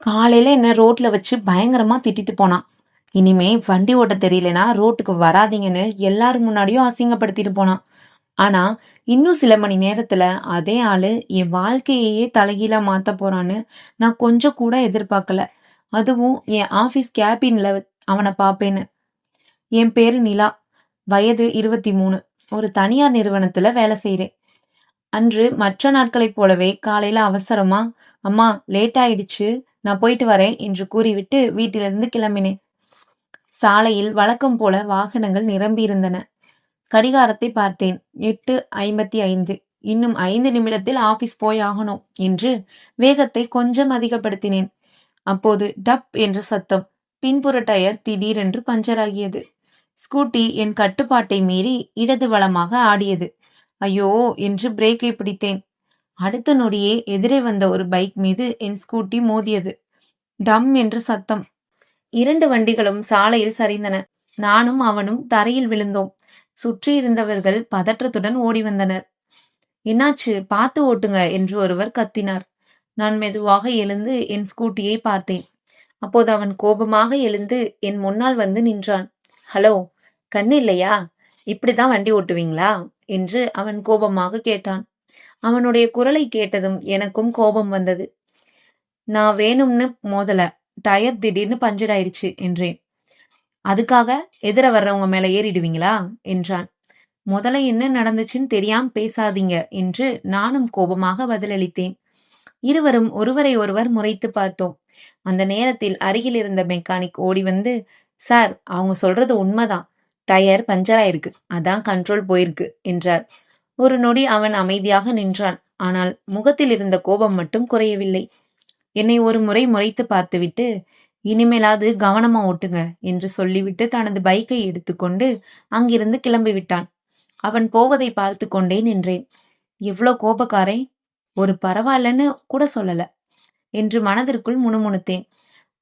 காலையில என்ன ரோட்ல வச்சு பயங்கரமா திட்டிட்டு போனான். இனிமே வண்டி ஓட்ட தெரியலனா ரோட்டுக்கு வராதீங்கன்னு எல்லாரும் முன்னாடியும் அசிங்கப்படுத்திட்டு போனான். ஆனா இன்னும் சில மணி நேரத்துல அதே ஆளு என் வாழ்க்கையையே தலைகீழா மாத்த போறான்னு நான் கொஞ்சம் கூட எதிர்பார்க்கல. அதுவும் என் ஆபீஸ் கேபின்ல அவனை பாப்பேன்னு. என் பேரு நிலா. வயது 23. ஒரு தனியார் நிறுவனத்துல வேலை செய்றேன். அன்று மற்ற நாட்களைப் போலவே காலையில அவசரமா, அம்மா லேட் ஆயிடுச்சு, நான் போயிட்டு வரேன் என்று கூறிவிட்டு வீட்டிலிருந்து கிளம்பினேன். சாலையில் வழக்கம் போல வாகனங்கள் நிரம்பியிருந்தன. கடிகாரத்தை பார்த்தேன். 8:55. இன்னும் 5 நிமிடத்தில் ஆபீஸ் போய் ஆகணும் என்று வேகத்தை கொஞ்சம் அதிகப்படுத்தினேன். அப்போது டப் என்ற சத்தம். பின்புற டயர் திடீரென்று பஞ்சர் ஆகியது. ஸ்கூட்டி என் கட்டுப்பாட்டை மீறி இடது வலமாக ஆடியது. ஐயோ என்று பிரேக்கை பிடித்தேன். அடுத்த நொடியே எதிரே வந்த ஒரு பைக் மீது என் ஸ்கூட்டி மோதியது. டம் என்று சத்தம். 2 வண்டிகளும் சாலையில் சரிந்தன. நானும் அவனும் தரையில் விழுந்தோம். சுற்றி இருந்தவர்கள் பதற்றத்துடன் ஓடி வந்தனர். என்னாச்சு, பார்த்து ஓட்டுங்க என்று ஒருவர் கத்தினார். நான் மெதுவாக எழுந்து என் ஸ்கூட்டியை பார்த்தேன். அப்போது அவன் கோபமாக எழுந்து என் முன்னால் வந்து நின்றான். ஹலோ, கண்ணு இல்லையா? இப்படிதான் வண்டி ஓட்டுவீங்களா என்று அவன் கோபமாக கேட்டான். அவனுடைய குரலை கேட்டதும் எனக்கும் கோபம் வந்தது. நான் வேணும்னு மோதல, டயர் திடீர்னு பஞ்சர் ஆயிடுச்சு என்றேன். அதுக்காக எதிர வர்றவங்க மேல ஏறிடுவீங்களா என்றான். முதல்ல என்ன நடந்துச்சுன்னு தெரியாம பேசாதீங்க என்று நானும் கோபமாக பதிலளித்தேன். இருவரும் ஒருவரை ஒருவர் முறைத்து பார்த்தோம். அந்த நேரத்தில் அருகில் இருந்த மெக்கானிக் ஓடி வந்து, சார், அவங்க சொல்றது உண்மைதான், டயர் பஞ்சர் ஆயிருக்கு, அதான் கண்ட்ரோல் போயிருக்கு என்றார். ஒரு நொடி அவன் அமைதியாக நின்றான். ஆனால் முகத்தில் இருந்த கோபம் மட்டும் குறையவில்லை. என்னை ஒரு முறை முறைத்து பார்த்துவிட்டு, இனிமேலாவது கவனமா ஓட்டுங்க என்று சொல்லிவிட்டு தனது பைக்கை எடுத்துக்கொண்டு அங்கிருந்து கிளம்பிவிட்டான். அவன் போவதை பார்த்து கொண்டே நின்றேன். எவ்வளோ கோபக்காரே, ஒரு பரவாயில்லன்னு கூட சொல்லல என்று மனதிற்குள் முணுமுணுத்தேன்.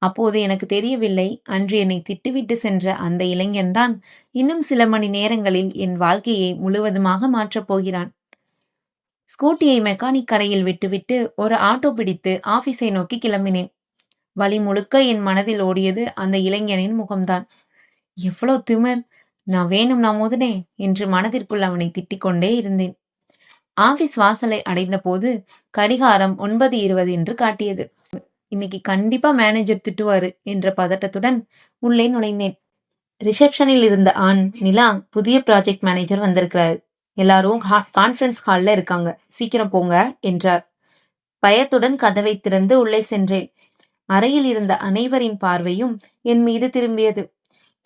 அப்போது எனக்கு தெரியவில்லை, அன்று என்னை திட்டுவிட்டு சென்ற அந்த இளைஞன்தான் இன்னும் சில மணி நேரங்களில் என் வாழ்க்கையை முழுவதுமாக மாற்றப் போகிறான். ஸ்கூட்டியை மெக்கானிக் கடையில் விட்டுவிட்டு ஒரு ஆட்டோ பிடித்து ஆபீஸை நோக்கி கிளம்பினேன். வழி முழுக்க என் மனதில் ஓடியது அந்த இளைஞனின் முகம்தான். எவ்வளோ திமிர், நான் வேணும் நான் மோதுனே என்று மனதிற்குள் அவனை திட்டிக் கொண்டே இருந்தேன். ஆபீஸ் வாசலை அடைந்த போது கடிகாரம் 9:20 என்று காட்டியது. இன்னைக்கு கண்டிப்பா மேனேஜர் திட்டுவாரு என்ற பதட்டத்துடன் உள்ளே நுழைந்தேன். ரிசப்ஷனில் இருந்த ஆண், நிலா, புதிய ப்ராஜெக்ட் மேனேஜர் வந்திருக்கிறாரு, எல்லாரும் கான்ஃபரன்ஸ் ஹால்ல இருக்காங்க, சீக்கிரம் போங்க என்றார். பயத்துடன் கதவை திறந்து உள்ளே சென்றேன். அறையில் இருந்த அனைவரின் பார்வையும் என் மீது திரும்பியது.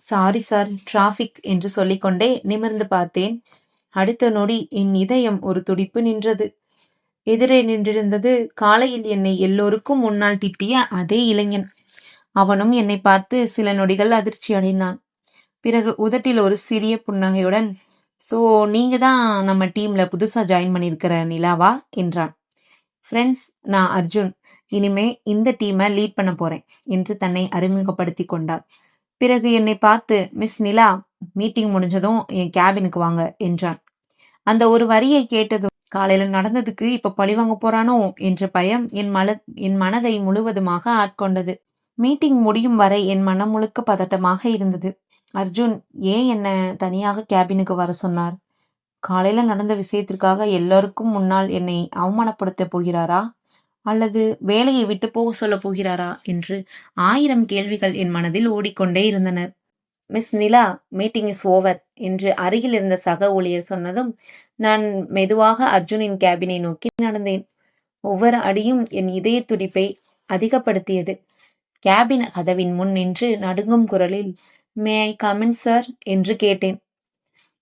சாரி சார், டிராபிக் என்று சொல்லிக்கொண்டே நிமிர்ந்து பார்த்தேன். அடுத்த நொடி என் இதயம் ஒரு துடிப்பு நின்றது. எதிரே நின்றிருந்தது காலையில் என்னை எல்லோருக்கும் முன்னால் திட்டிய அதே இளைஞன். அவனும் என்னை பார்த்து சில நொடிகள் அதிர்ச்சி அடைந்தான். பிறகு உதட்டில் ஒரு சிறிய புன்னகையுடன், சோ நீங்க தான் நம்ம டீம்ல புதுசா ஜாயின் பண்ணியிருக்கிற நிலாவா என்றான். ஃப்ரெண்ட்ஸ், நான் அர்ஜுன், இனிமே இந்த டீமை லீட் பண்ண போறேன் என்று தன்னை அறிமுகப்படுத்தி கொண்டான். பிறகு என்னை பார்த்து, மிஸ் நிலா, மீட்டிங் முடிஞ்சதும் என் கேபினுக்கு வாங்க என்றான். அந்த ஒரு வரியை கேட்டதும் காலையில நடந்ததுக்கு இப்ப பழிவாங்க போறானோ என்ற பயம் என் மனதை முழுவதுமாக ஆட்கொண்டது. மீட்டிங் முடியும் வரை என் மனம் முழுக்க பதட்டமாக இருந்தது. அர்ஜுன் ஏன் என்ன தனியாக கேபினுக்கு வர சொன்னார்? காலையில நடந்த விஷயத்திற்காக எல்லாருக்கும் முன்னால் என்னை அவமானப்படுத்த போகிறாரா, அல்லது வேலையை விட்டு போக சொல்ல போகிறாரா என்று 1000 கேள்விகள் என் மனதில் ஓடிக்கொண்டே இருந்தனர். Miss Nila, meeting is over என்று அருகில் இருந்த சக ஊழியர் சொன்னதும் நான் மெதுவாக அர்ஜுனின் கேபினை நோக்கி நடந்தேன். ஒவ்வொரு அடியும் என் இதய துடிப்பை அதிகப்படுத்தியது. கேபின் கதவின் முன் நின்று நடுங்கும் குரலில், மே ஐ கமின் சார் என்று கேட்டேன்.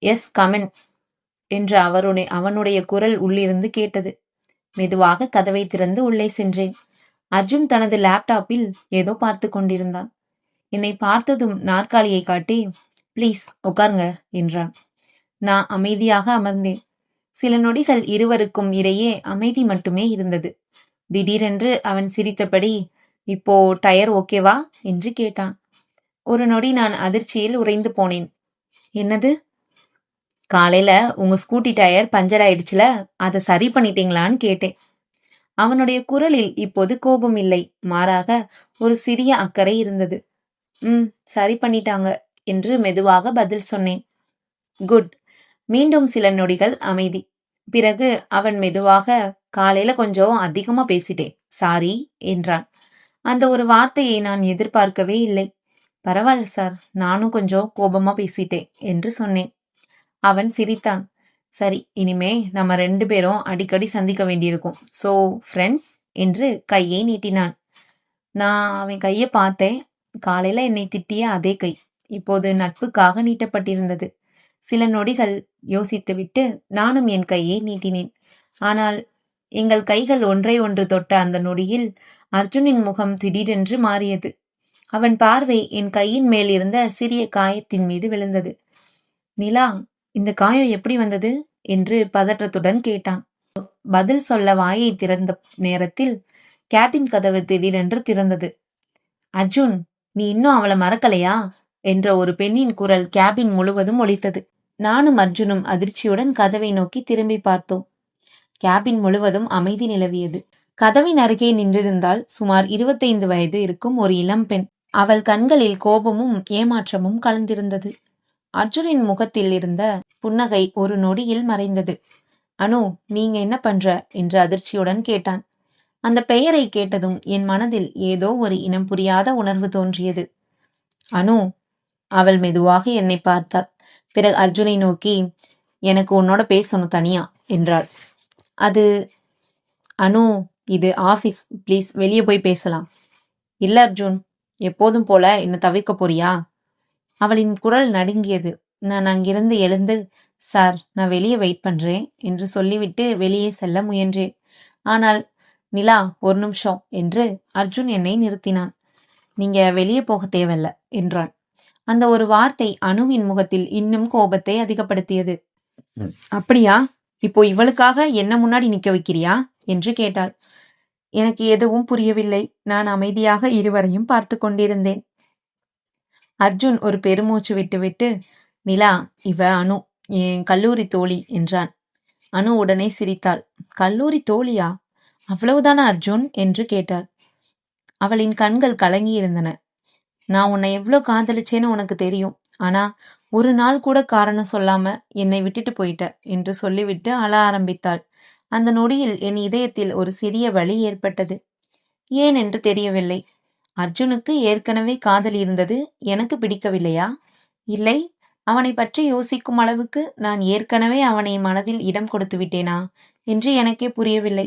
எஸ், கமின் என்று அவனுடைய குரல் உள்ளிருந்து கேட்டது. மெதுவாக கதவை திறந்து உள்ளே சென்றேன். அர்ஜுன் தனது லேப்டாப்பில் ஏதோ பார்த்து கொண்டிருந்தான். என்னை பார்த்ததும் நாற்காலியை காட்டி, ப்ளீஸ் உட்காருங்க என்றான். நான் அமைதியாக அமர்ந்தேன். சில நொடிகள் இருவருக்கும் இடையே அமைதி மட்டுமே இருந்தது. திடீரென்று அவன் சிரித்தபடி, இப்போ டயர் ஓகேவா என்று கேட்டான். ஒரு நொடி நான் அதிர்ச்சியில் உறைந்து போனேன். என்னது? காலையில உங்க ஸ்கூட்டி டயர் பஞ்சர் ஆயிடுச்சுல, அதை சரி பண்ணிட்டீங்களான்னு கேட்டேன். அவனுடைய குரலில் இப்போது கோபம் இல்லை, மாறாக ஒரு சிறிய அக்கறை இருந்தது. ம், சரி பண்ணிட்டாங்க என்று மெதுவாக பதில் சொன்னேன். குட். மீண்டும் சில நொடிகள் அமைதி. பிறகு அவன் மெதுவாக, காலையில கொஞ்சம் அதிகமா பேசிட்டேன், சாரி என்றான். அந்த ஒரு வார்த்தையை நான் எதிர்பார்க்கவே இல்லை. பரவாயில்ல சார், நானும் கொஞ்சம் கோபமா பேசிட்டேன் என்று சொன்னேன். அவன் சிரித்தான். சரி, இனிமே நம்ம 2 பேரும் அடிக்கடி சந்திக்க வேண்டியிருக்கும். சோ ஃப்ரெண்ட்ஸ் என்று கையை நீட்டினான். நான் அவன் கையை பார்த்தேன். காலையில என்னை திட்டிய அதே கை இப்போது நட்புக்காக நீட்டப்பட்டிருந்தது. சில நொடிகள் யோசித்துவிட்டு நானும் என் கையை நீட்டினேன். ஆனால் எங்கள் கைகள் ஒன்றை ஒன்று தொட்ட அந்த நொடியில் அர்ஜுனின் முகம் திடீரென்று மாறியது. அவன் பார்வை என் கையின் மேல் இருந்த சிறிய காயத்தின் மீது விழுந்தது. நிலா, இந்த காயம் எப்படி வந்தது என்று பதற்றத்துடன் கேட்டான். பதில் சொல்ல வாயை திறந்த நேரத்தில் கேபின் கதவு திடீரென்று திறந்தது. அர்ஜுன், நீ இன்னும் அவளை மறக்கலையா என்ற ஒரு பெண்ணின் குரல் கேபின் முழுவதும் ஒலித்தது. நானும் அர்ஜுனும் அதிர்ச்சியுடன் கதவை நோக்கி திரும்பி பார்த்தோம். கேபின் முழுவதும் அமைதி நிலவியது. கதவின் அருகே நின்றிருந்தால் சுமார் 25 வயது இருக்கும் ஒரு இளம்பெண். அவள் கண்களில் கோபமும் ஏமாற்றமும் கலந்திருந்தது. அர்ஜுனின் முகத்தில் இருந்த புன்னகை ஒரு நொடியில் மறைந்தது. அனு, நீங்க என்ன பண்ற என்று அதிர்ச்சியுடன் கேட்டான். அந்த பெயரை கேட்டதும் என் மனதில் ஏதோ ஒரு இனம் புரியாத உணர்வு தோன்றியது. அனு, அவள் மெதுவாக என்னை பார்த்தாள். பிறகு அர்ஜுனை நோக்கி, எனக்கு உன்னோட பேசணும் தனியா என்றாள். அது அனு, இது ஆபீஸ், ப்ளீஸ் வெளியே போய் பேசலாம். இல்ல அர்ஜுன், எப்போதும் போல என்ன தவிர்க்க போறியா? அவளின் குரல் நடுங்கியது. நான் அங்கிருந்து எழுந்து, சார், நான் வெளியே வெயிட் பண்றேன் என்று சொல்லிவிட்டு வெளியே செல்ல முயன்றேன். ஆனால் நிலா, ஒரு நிமிஷம் என்று அர்ஜுன் என்னை நிறுத்தினான். நீங்க வெளியே போக தேவையில்ல என்றான். அந்த ஒரு வார்த்தை அனுவின் முகத்தில் இன்னும் கோபத்தை அதிகப்படுத்தியது. அப்படியா? இப்போ இவளுக்காக என்ன முன்னாடி நிக்க வைக்கிறியா என்று கேட்டாள். எனக்கு எதுவும் புரியவில்லை. நான் அமைதியாக இருவரையும் பார்த்து கொண்டிருந்தேன். அர்ஜுன் ஒரு பெருமூச்சு விட்டுவிட்டு, நிலா, இவ அனு, என் கல்லூரி தோழி என்றான். அனு உடனே சிரித்தாள். கல்லூரி தோழியா? அவ்வளவுதானா அர்ஜுன் என்று கேட்டாள். அவளின் கண்கள் கலங்கியிருந்தன. நான் உன்னை எவ்வளோ காதலிச்சேன்னு உனக்கு தெரியும். ஆனா ஒரு நாள் கூட காரணம் சொல்லாம என்னை விட்டுட்டு போயிட்ட என்று சொல்லிவிட்டு அழ ஆரம்பித்தாள். அந்த நொடியில் என் இதயத்தில் ஒரு சிறிய வலி ஏற்பட்டது. ஏன் என்று தெரியவில்லை. அர்ஜுனுக்கு ஏற்கனவே காதல் இருந்தது, எனக்கு பிடிக்கவில்லையா? இல்லை, அவனை பற்றி யோசிக்கும் அளவுக்கு நான் ஏற்கனவே அவனை மனதில் இடம் கொடுத்து விட்டேனா என்று எனக்கே புரியவில்லை.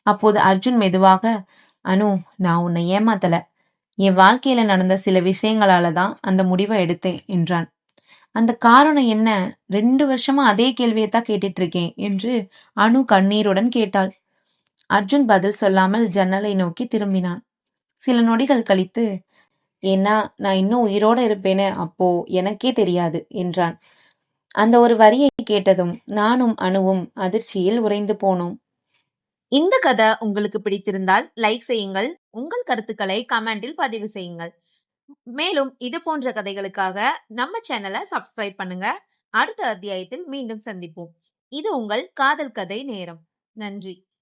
அப்போது அர்ஜுன் மெதுவாக, அனு, நான் உன்னை ஏமாத்தல. என் வாழ்க்கையில நடந்த சில விஷயங்களால தான் அந்த முடிவை எடுத்தேன் என்றான். அந்த காரணம் என்ன? 2 வருஷமா அதே கேள்வியைத்தான் கேட்டுட்டு இருக்கேன் என்று அனு கண்ணீருடன் கேட்டாள். அர்ஜுன் பதில் சொல்லாமல் ஜன்னலை நோக்கி திரும்பினான். சில நொடிகள் கழித்து, ஏன்னா நான் இன்னும் உயிரோட இருப்பேன்னு அப்போ எனக்கே தெரியாது என்றான். அந்த ஒரு வரியை கேட்டதும் நானும் அனுவும் அதிர்ச்சியில் உறைந்து போனோம். இந்த கதை உங்களுக்கு பிடித்திருந்தால் லைக் செய்யுங்கள். உங்கள் கருத்துக்களை கமெண்டில் பதிவு செய்யுங்கள். மேலும் இது போன்ற கதைகளுக்காக நம்ம சேனலை சப்ஸ்கிரைப் பண்ணுங்க. அடுத்த அத்தியாயத்தில் மீண்டும் சந்திப்போம். இது உங்கள் காதல் கதை நேரம். நன்றி.